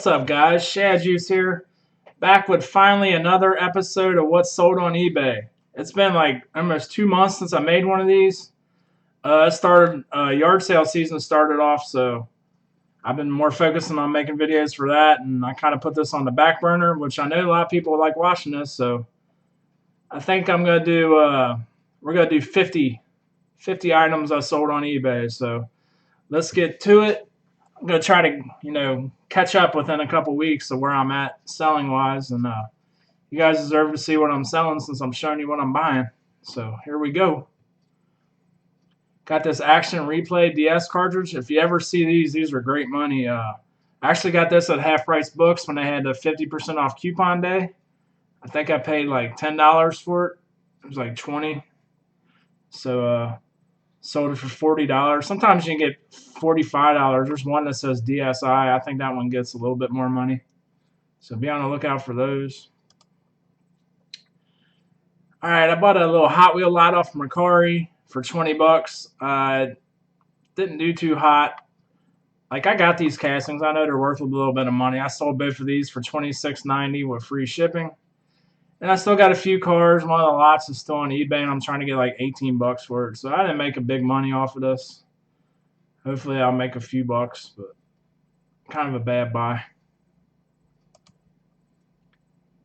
What's up, guys? Shad Juice here, back with finally another episode of What's Sold on eBay. It's been like almost 2 months since I made one of these. Yard sale season started off, so I've been more focusing on making videos for that, and I kind of put this on the back burner, which I know a lot of people like watching this, so I think I'm gonna do. We're gonna do 50 items I sold on eBay. So let's get to it. I'm gonna try to catch up within a couple weeks of where I'm at selling wise, and you guys deserve to see what I'm selling since I'm showing you what I'm buying. So here we go. Got this Action Replay DS cartridge. If you ever see these are great money. I actually got this at Half Price Books when they had the 50% off coupon day. I think I paid like $10 for it. It was like $20. So sold it for $40. Sometimes you can get $45. There's one that says DSI. I think that one gets a little bit more money. So be on the lookout for those. All right, I bought a little Hot Wheel lot off Mercari for 20 bucks. Didn't do too hot. Like, I got these castings. I know they're worth a little bit of money. I sold both of these for $26.90 with free shipping. And I still got a few cars. One of the lots is still on eBay, and I'm trying to get like 18 bucks for it. So I didn't make a big money off of this. Hopefully I'll make a few bucks, but kind of a bad buy.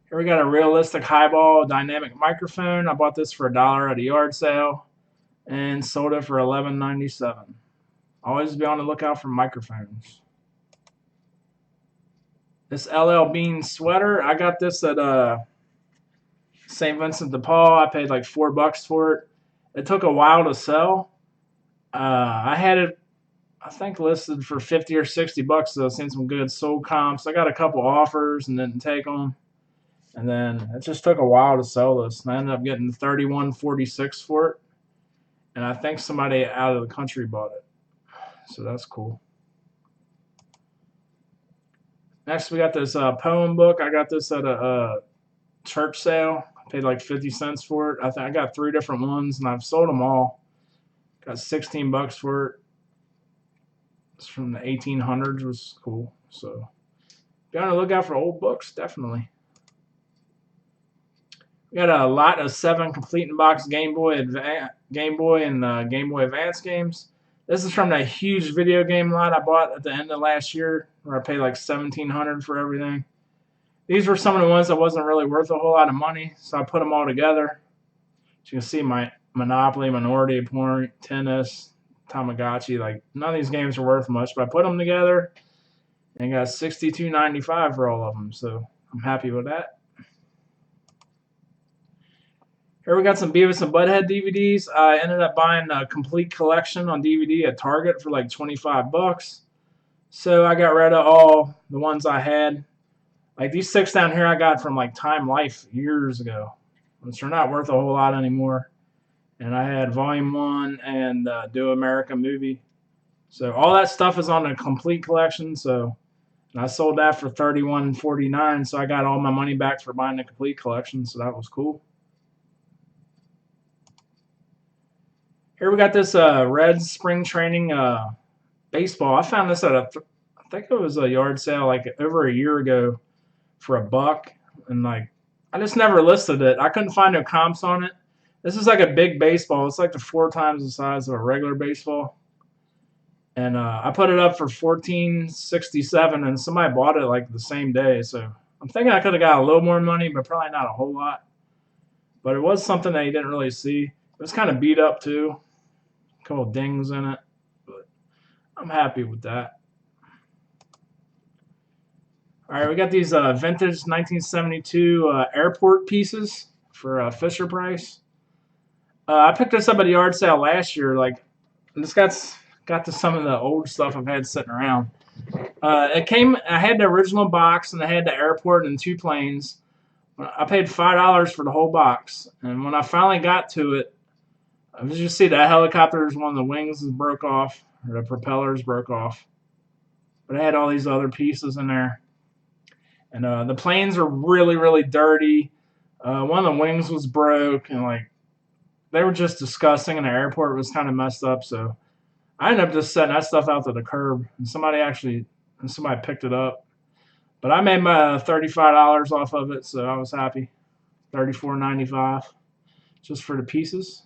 Here we got a realistic highball dynamic microphone. I bought this for $1 at a yard sale and sold it for $11.97. Always be on the lookout for microphones. This LL Bean sweater, I got this at St. Vincent de Paul. I paid like $4 for it. It took a while to sell. I had it, I think, listed for 50 or 60 bucks. So I've seen some good sold comps. I got a couple offers and didn't take them. And then it just took a while to sell this. And I ended up getting $31.46 for it. And I think somebody out of the country bought it. So that's cool. Next, we got this poem book. I got this at a church sale. I paid like 50 cents for it. I got 3 different ones, and I've sold them all. Got 16 bucks for it. It's from the 1800s. It was cool. So be on the lookout for old books, definitely. We got a lot of 7 complete in box Game Boy and Game Boy Advance games. This is from that huge video game lot I bought at the end of last year, where I paid like $1,700 for everything. These were some of the ones that wasn't really worth a whole lot of money, so I put them all together. As you can see, my Monopoly, Minority Report, Tennis, Tamagotchi, like none of these games are worth much, but I put them together and got $62.95 for all of them, so I'm happy with that. Here we got some Beavis and Butthead DVDs. I ended up buying a complete collection on DVD at Target for like 25 bucks. So I got rid of all the ones I had. Like these 6 down here I got from like Time Life years ago, which are not worth a whole lot anymore. And I had Volume 1 and Do America Movie. So all that stuff is on a complete collection. So and I sold that for $31.49. So I got all my money back for buying the complete collection. So that was cool. Here we got this Reds spring training baseball. I found this at I think it was a yard sale like over a year ago for $1, and like I just never listed it. I couldn't find no comps on it. This is like a big baseball. It's like 4 times the size of a regular baseball, and I put it up for $14.67, and somebody bought it like the same day. So I'm thinking I could have got a little more money, but probably not a whole lot. But it was something that you didn't really see. It was kind of beat up too. A couple dings in it, but I'm happy with that. All right, we got these vintage 1972 airport pieces for Fisher Price. I picked this up at a yard sale last year. Like, this got to some of the old stuff I've had sitting around. I had the original box, and I had the airport and 2 planes. I paid $5 for the whole box, and when I finally got to it, as you see, that helicopter's one of the wings broke off, or the propellers broke off. But I had all these other pieces in there. And the planes are really, really dirty. One of the wings was broke, and like they were just disgusting, and the airport was kind of messed up. So I ended up just setting that stuff out to the curb, and somebody picked it up. But I made my $35 off of it, so I was happy. $34.95 just for the pieces.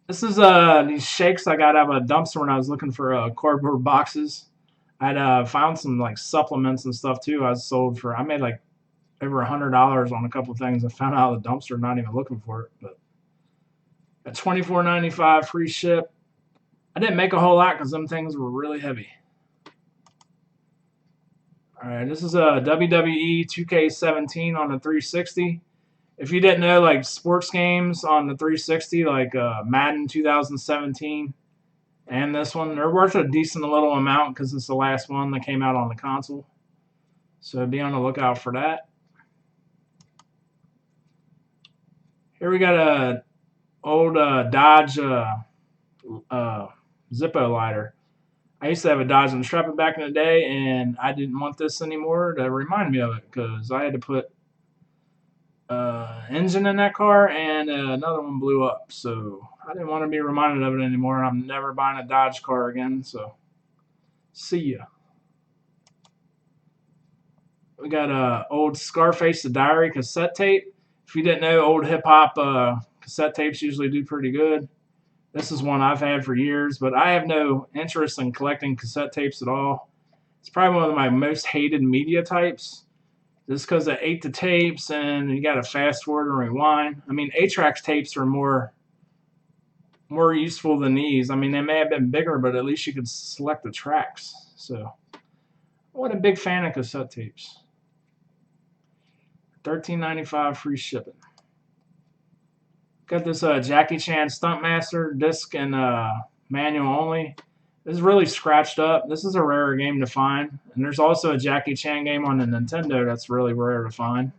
This is these shakes I got out of a dumpster when I was looking for cardboard boxes. I'd found some like supplements and stuff too. I made like over $100 on a couple of things. I found out of the dumpster, not even looking for it. But at $24.95 free ship. I didn't make a whole lot because them things were really heavy. All right, this is a WWE 2K17 on the 360. If you didn't know, like sports games on the 360, like Madden 2017 and this one, they're worth a decent little amount because it's the last one that came out on the console. So be on the lookout for that. Here we got a old Dodge Zippo lighter. I used to have a Dodge Intrepid back in the day, and I didn't want this anymore to remind me of it because I had to put engine in that car, and another one blew up. So I didn't want to be reminded of it anymore. I'm never buying a Dodge car again. So see ya. We got old Scarface the Diary cassette tape. If you didn't know, old hip hop cassette tapes usually do pretty good. This is one I've had for years, but I have no interest in collecting cassette tapes at all. It's probably one of my most hated media types, just because it ate the tapes and you got to fast forward and rewind. I mean, 8-track tapes are more useful than these. I mean, they may have been bigger, but at least you could select the tracks. So, what a big fan of cassette tapes. $13.95 free shipping. Got this Jackie Chan Stuntmaster disc and manual only. This is really scratched up. This is a rare game to find. And there's also a Jackie Chan game on the Nintendo that's really rare to find.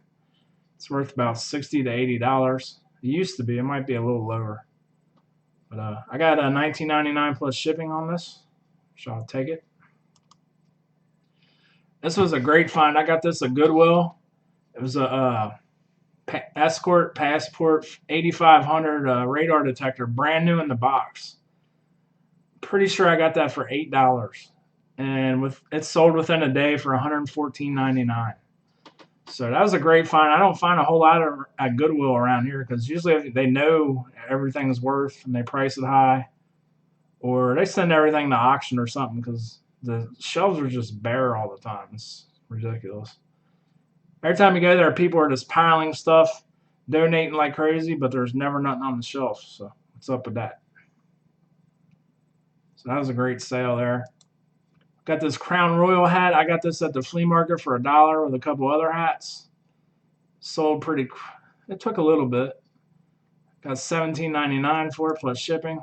It's worth about $60 to $80. It used to be. It might be a little lower. But I got a $19.99 plus shipping on this, so I'll take it. This was a great find. I got this at Goodwill. It was a Escort Passport 8500 radar detector, brand new in the box. Pretty sure I got that for $8, and it sold within a day for $114.99. So that was a great find. I don't find a whole lot at Goodwill around here because usually they know everything's worth and they price it high, or they send everything to auction or something because the shelves are just bare all the time. It's ridiculous. Every time you go there, people are just piling stuff, donating like crazy, but there's never nothing on the shelf. So what's up with that? So that was a great sale there. Got this Crown Royal hat. I got this at the flea market for $1 with a couple other hats. Sold pretty. It took a little bit. Got $17.99 for it plus shipping.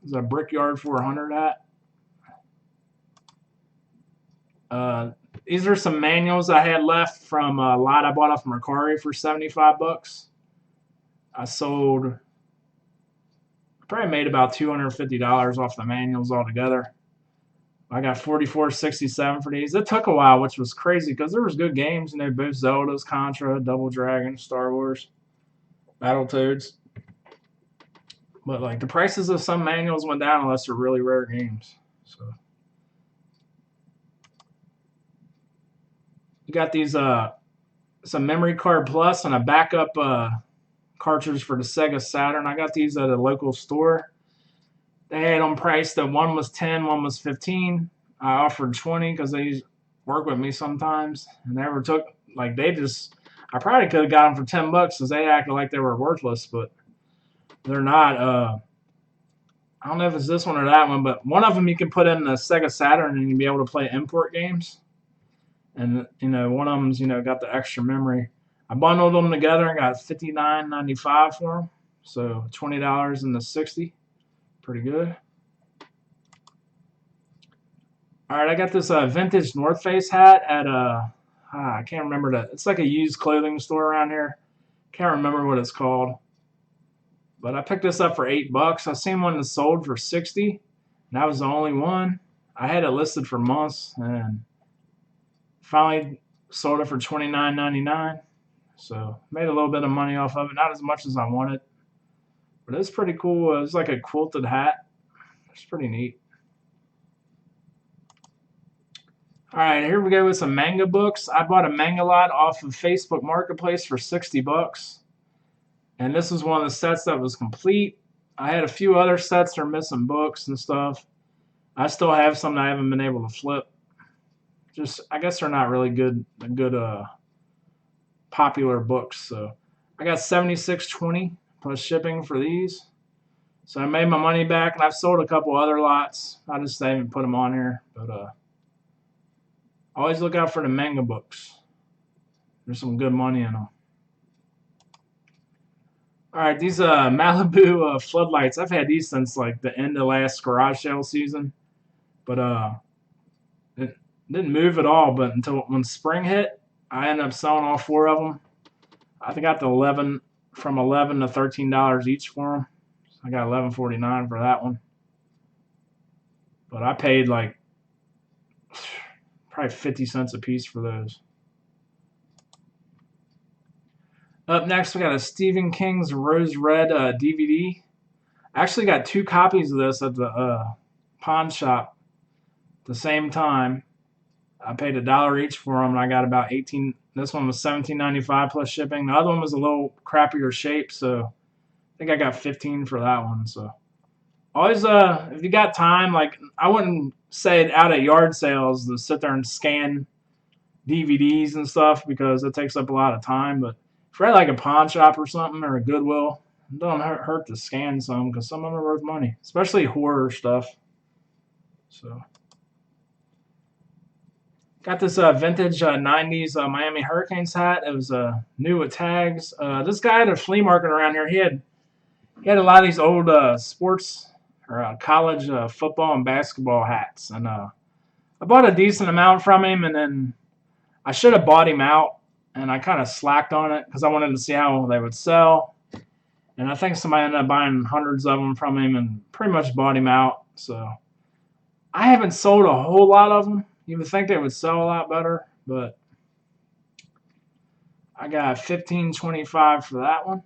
It's a Brickyard 400 hat. These are some manuals I had left from a lot I bought off Mercari for $75. I sold. Probably made about $250 off the manuals altogether. I got $44.67 for these. It took a while, which was crazy because there was good games, both Zeldas, Contra, Double Dragon, Star Wars, Battletoads. But like the prices of some manuals went down unless they're really rare games. So you got these some memory card plus and a backup cartridge for the Sega Saturn. I got these at a local store. They had them priced that one was 10, one was 15. I offered 20 because they work with me sometimes, and they never took I probably could have got them for $10 because they acted like they were worthless, but they're not. I don't know if it's this one or that one, but one of them you can put in the Sega Saturn and you'll be able to play import games. And one of them's got the extra memory. I bundled them together and got $59.95 for them, so $20 in the 60. Pretty good. All right, I got this vintage North Face hat at I can't remember that. It's like a used clothing store around here. Can't remember what it's called. But I picked this up for $8. I seen one that sold for $60, and that was the only one. I had it listed for months, and finally sold it for $29.99. So made a little bit of money off of it. Not as much as I wanted, but it's pretty cool. It's like a quilted hat. It's pretty neat. Alright, here we go with some manga books. I bought a manga lot off of Facebook Marketplace for 60 bucks. And this was one of the sets that was complete. I had a few other sets that are missing books and stuff. I still have some that I haven't been able to flip. Just, I guess they're not really good popular books. So I got $76.20 plus shipping for these. So I made my money back, and I've sold a couple other lots. I just haven't put them on here, but always look out for the manga books. There's some good money in them. All right, these Malibu floodlights. I've had these since like the end of last garage sale season, but it didn't move at all. But until when spring hit, I ended up selling all 4 of them. I think I got the $11 to $13 each for them. I got $11.49 for that one. But I paid like probably 50 cents a piece for those. Up next, we got a Stephen King's Rose Red DVD. I actually got 2 copies of this at the pawn shop at the same time. I paid $1 each for them, and I got about 18. This one was $17.95 plus shipping. The other one was a little crappier shape, so I think I got 15 for that one. So always, if you got time, like I wouldn't say it out at yard sales to sit there and scan DVDs and stuff because it takes up a lot of time. But if you're at like a pawn shop or something or a Goodwill, it don't hurt to scan some because some of them are worth money, especially horror stuff. So got this vintage 90s Miami Hurricanes hat. It was new with tags. This guy at a flea market around here, he had a lot of these old sports or college football and basketball hats, and I bought a decent amount from him, and then I should have bought him out, and I kind of slacked on it because I wanted to see how they would sell. And I think somebody ended up buying hundreds of them from him and pretty much bought him out. So I haven't sold a whole lot of them. You would think they would sell a lot better, but I got $15.25 for that one.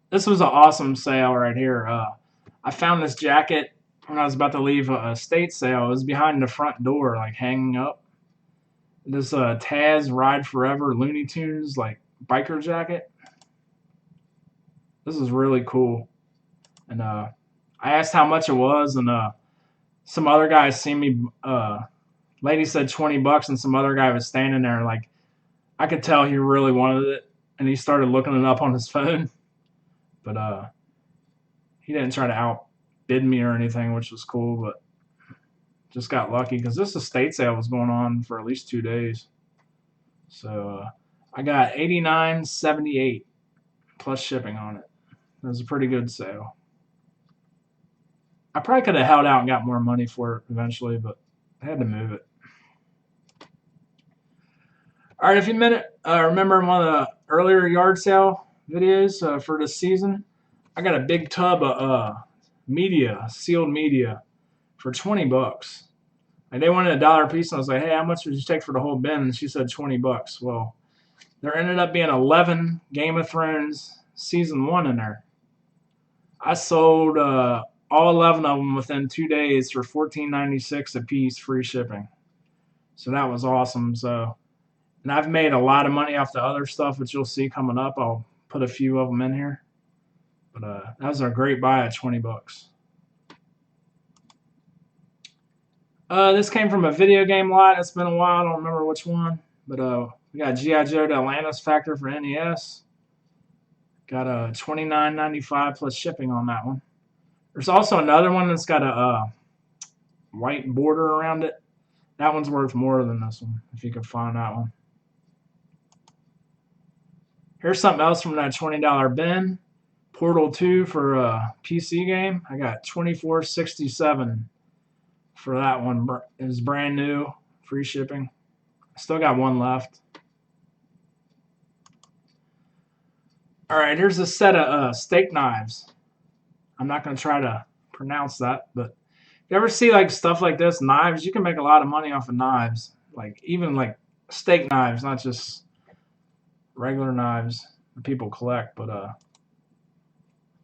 This was an awesome sale right here. I found this jacket when I was about to leave a estate sale. It was behind the front door, like hanging up. This Taz Ride Forever Looney Tunes like biker jacket. This is really cool. And I asked how much it was, and some other guy seen me. Lady said 20 bucks, and some other guy was standing there. Like I could tell he really wanted it, and he started looking it up on his phone. But he didn't try to outbid me or anything, which was cool. But just got lucky because this estate sale was going on for at least 2 days. So I got $89.78 plus shipping on it. It was a pretty good sale. I probably could have held out and got more money for it eventually, but I had to move it. All right, if you remember one of the earlier yard sale videos for this season, I got a big tub of media, sealed media, for 20 bucks. And they wanted $1 a piece, and I was like, hey, how much would you take for the whole bin? And she said 20 bucks. Well, there ended up being 11 Game of Thrones Season 1 in there. I sold all 11 of them within 2 days for $14.96 a piece, free shipping. So that was awesome. So, and I've made a lot of money off the other stuff, which you'll see coming up. I'll put a few of them in here. But that was a great buy at 20 bucks. This came from a video game lot. It's been a while. I don't remember which one. But we got G.I. Joe to Atlantis Factor for NES. Got a $29.95 plus shipping on that one. There's also another one that's got a white border around it. That one's worth more than this one, if you can find that one. Here's something else from that $20 bin. Portal 2 for a PC game. I got $24.67 for that one. It was brand new, free shipping. I still got one left. All right, here's a set of steak knives. I'm not going to try to pronounce that, but if you ever see like stuff like this, knives, you can make a lot of money off of knives. Like even like steak knives, not just regular knives that people collect, but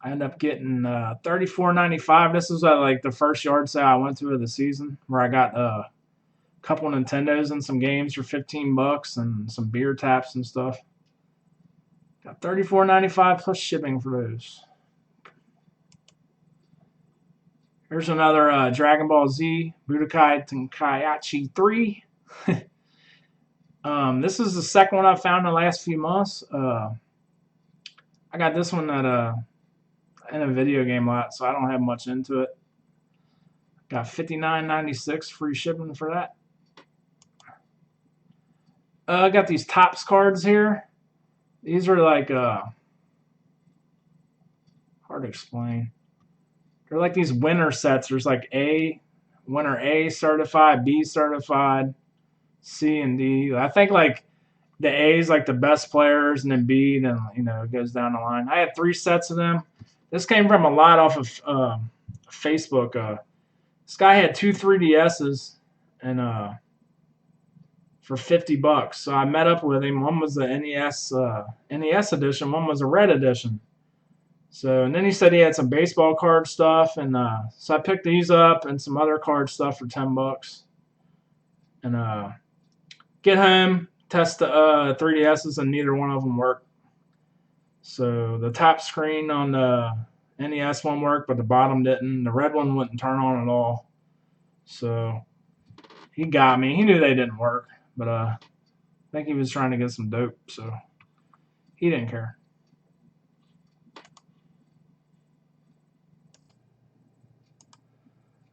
I ended up getting $34.95. This was at like the first yard sale I went to of the season, where I got a couple Nintendos and some games for $15 and some beer taps and stuff. Got $34.95 plus shipping for those. Here's another Dragon Ball Z Budokai Tenkaichi 3. This is the second one I've found in the last few months. I got this one at in a video game lot, so I don't have much into it. Got $59.96 free shipping for that. I got these Topps cards here. These are like hard to explain. They're like these winner sets. There's like winner A certified, B certified, C and D. I think like the A is like the best players, and then B, then it goes down the line. I had 3 sets of them. This came from a lot off of Facebook. This guy had 2 3DSs and for $50. So I met up with him. One was the NES edition. One was a red edition. So, and then he said he had some baseball card stuff, and so I picked these up and some other card stuff for $10. And get home, test the 3DSs, and neither one of them worked. So the top screen on the NES one worked, but the bottom didn't. The red one wouldn't turn on at all. So he got me. He knew they didn't work, but I think he was trying to get some dope, so he didn't care.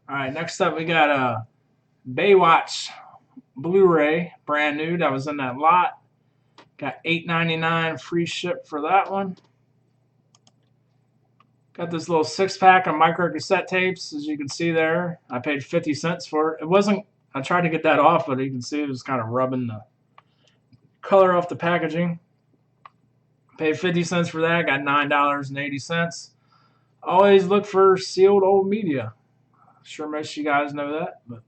All right, next up we got a Baywatch Blu-ray, brand new. That was in that lot. Got $8.99 free ship for that one. Got this little 6-pack of micro cassette tapes, as you can see there. I paid 50 cents for it. It wasn't, I tried to get that off, but you can see it was kind of rubbing the color off the packaging. Paid 50 cents for that. Got $9.80. Always look for sealed old media. Sure most of you guys know that. But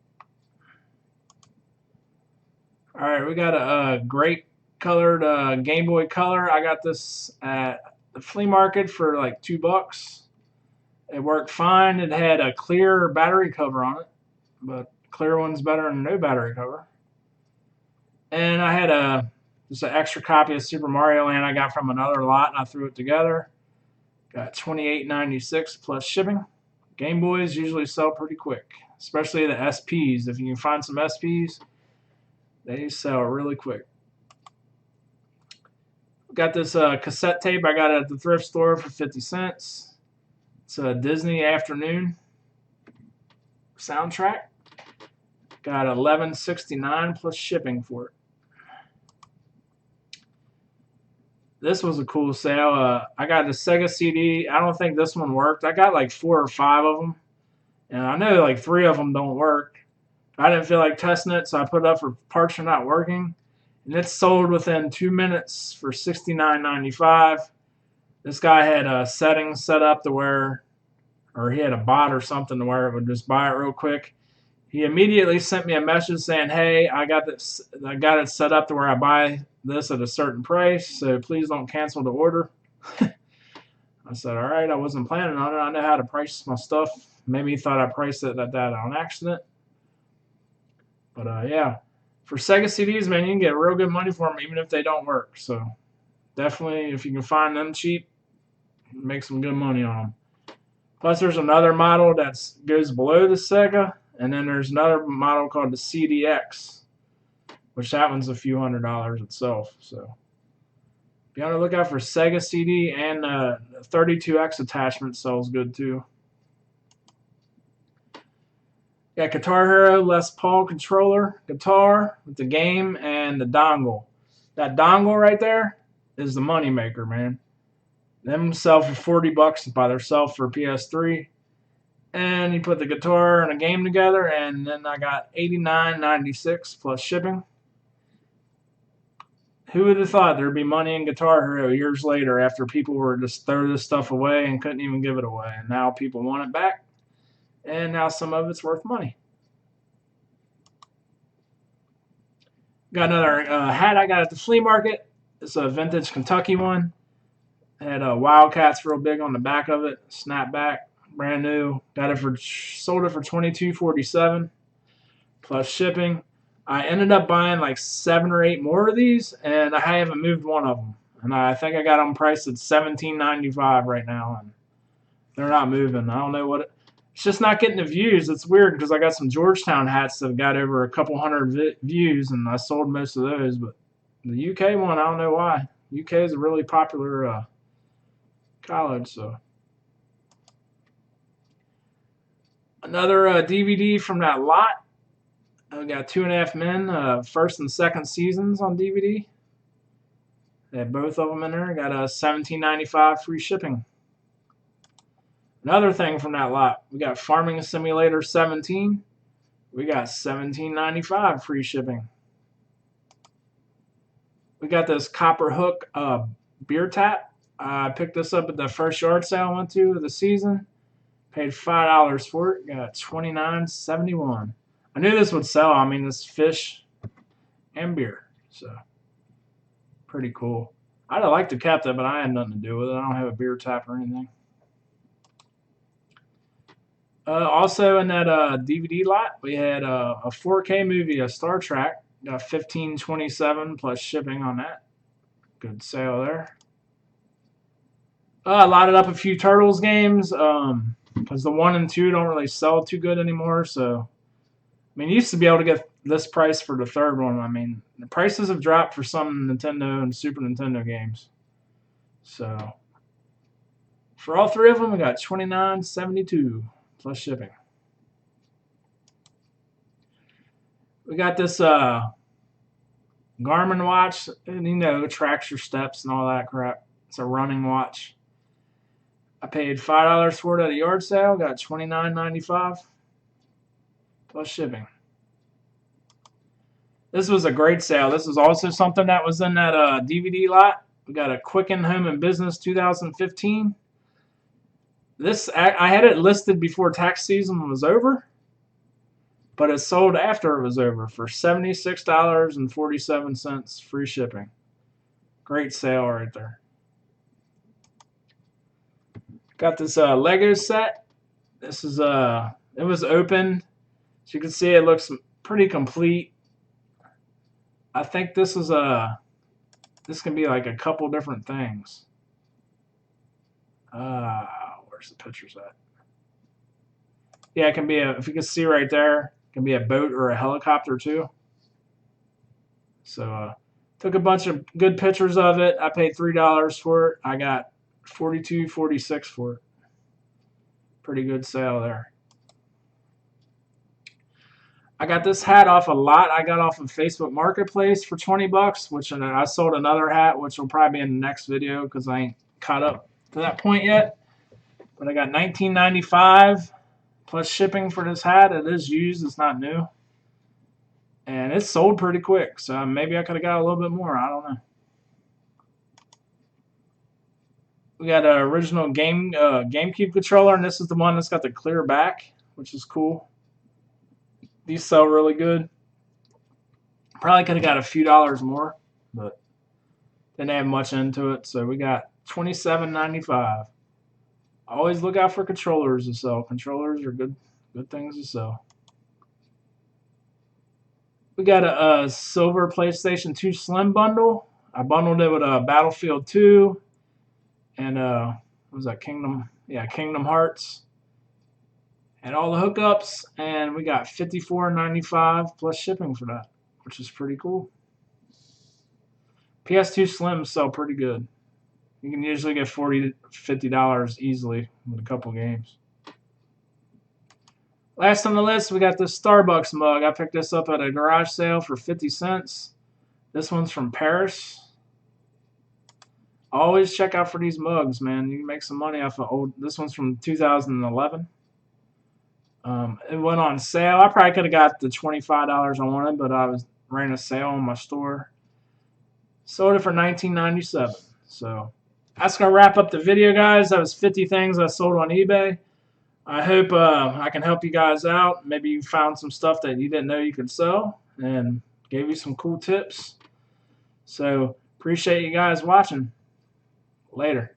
all right, we got a grape colored Game Boy Color. I got this at the flea market for like $2. It worked fine. It had a clear battery cover on it, but clear one's better than no battery cover. And I had just an extra copy of Super Mario Land I got from another lot, and I threw it together. Got $28.96 plus shipping. Game Boys usually sell pretty quick, especially the SPs. If you can find some SPs, they sell really quick. Got this cassette tape. I got it at the thrift store for 50 cents. It's a Disney Afternoon soundtrack. Got $11.69 plus shipping for it. This was a cool sale. I got the Sega CD. I don't think this one worked. I got like 4 or 5 of them, and I know like 3 of them don't work. I didn't feel like testing it, so I put it up for parts are not working. And it's sold within 2 minutes for $69.95. This guy had settings set up to where, or he had a bot or something to where it would just buy it real quick. He immediately sent me a message saying, "Hey, I got this. I got it set up to where I buy this at a certain price, so please don't cancel the order." I said, "All right." I wasn't planning on it. I know how to price my stuff. Maybe he thought I priced it at that on accident. But yeah, for Sega CDs, man, you can get real good money for them, even if they don't work. So definitely, if you can find them cheap, make some good money on them. Plus, there's another model that goes below the Sega. And then there's another model called the CDX, which that one's a few $100s itself. So be on the lookout for Sega CD, and 32X attachment sells good too. Got Guitar Hero Les Paul controller, guitar with the game, and the dongle. That dongle right there is the money maker, man. Them sell for $40 by themselves for PS3. And you put the guitar and a game together, and then I got $89.96 plus shipping. Who would have thought there'd be money in Guitar Hero years later, after people were just throw this stuff away and couldn't even give it away, and now people want it back, and now some of it's worth money. Got another hat I got at the flea market. It's a vintage Kentucky one. Had Wildcats real big on the back of it. Snapback, brand new. Sold it for $22.47 plus shipping. I ended up buying like 7 or 8 more of these, and I haven't moved one of them. And I think I got them priced at $17.95 right now, and they're not moving. I don't know what it's just not getting the views. It's weird because I got some Georgetown hats that got over a couple hundred views, and I sold most of those. But the UK one, I don't know why. UK is a really popular college. So another DVD from that lot. I got 2.5 Men, first and second seasons on DVD. They had both of them in there. Got a $17.95 free shipping. Another thing from that lot, we got Farming Simulator 17. We got $17.95 free shipping. We got this Copper Hook beer tap. I picked this up at the first yard sale I went to of the season. Paid $5 for it. Got $29.71. I knew this would sell. I mean, this fish and beer. So, pretty cool. I'd have liked to kept it, but I had nothing to do with it. I don't have a beer tap or anything. Also in that DVD lot, we had a 4K movie of Star Trek. Got $15.27 plus shipping on that. Good sale there. I lotted up a few Turtles games because the 1 and 2 don't really sell too good anymore. So, I mean, you used to be able to get this price for the third one. I mean, the prices have dropped for some Nintendo and Super Nintendo games. So, for all 3 of them, we got $29.72 plus shipping. We got this Garmin watch, and it tracks your steps and all that crap. It's a running watch. I paid $5 for it at a yard sale. Got $29.95 plus shipping. This was a great sale. This was also something that was in that DVD lot. We got a Quicken Home and Business 2015. This I had it listed before tax season was over, but it sold after it was over for $76.47 free shipping. Great sale right there. Got this Lego set. This is it was open. As you can see, it looks pretty complete. I think this is this can be like a couple different things. Where's the pictures at? Yeah, it can be if you can see right there, it can be a boat or a helicopter too. So took a bunch of good pictures of it. I paid $3 for it. I got $42.46 for it. Pretty good sale there. I got this hat off a lot. I got off of Facebook Marketplace for $20, which I sold another hat, which will probably be in the next video because I ain't caught up to that point yet. But I got $19.95 plus shipping for this hat. It is used. It's not new. And it sold pretty quick. So maybe I could have got a little bit more. I don't know. We got an original GameCube controller, and this is the one that's got the clear back, which is cool. These sell really good. Probably could have got a few dollars more, but didn't have much into it. So we got $27.95. Always look out for controllers to sell. Controllers are good things to sell. We got a silver PlayStation 2 Slim bundle. I bundled it with a Battlefield 2 and what was that, Kingdom Hearts. And all the hookups, and we got $54.95 plus shipping for that, which is pretty cool. PS2 Slims sell pretty good. You can usually get $40 to $50 easily with a couple games. Last on the list, we got this Starbucks mug. I picked this up at a garage sale for 50 cents. This one's from Paris. Always check out for these mugs, man. You can make some money off of old. This one's from 2011. It went on sale. I probably could have got the $25 I wanted, but I ran a sale on my store. Sold it for $19.97. So that's going to wrap up the video, guys. That was 50 things I sold on eBay. I hope I can help you guys out. Maybe you found some stuff that you didn't know you could sell and gave you some cool tips. So appreciate you guys watching. Later.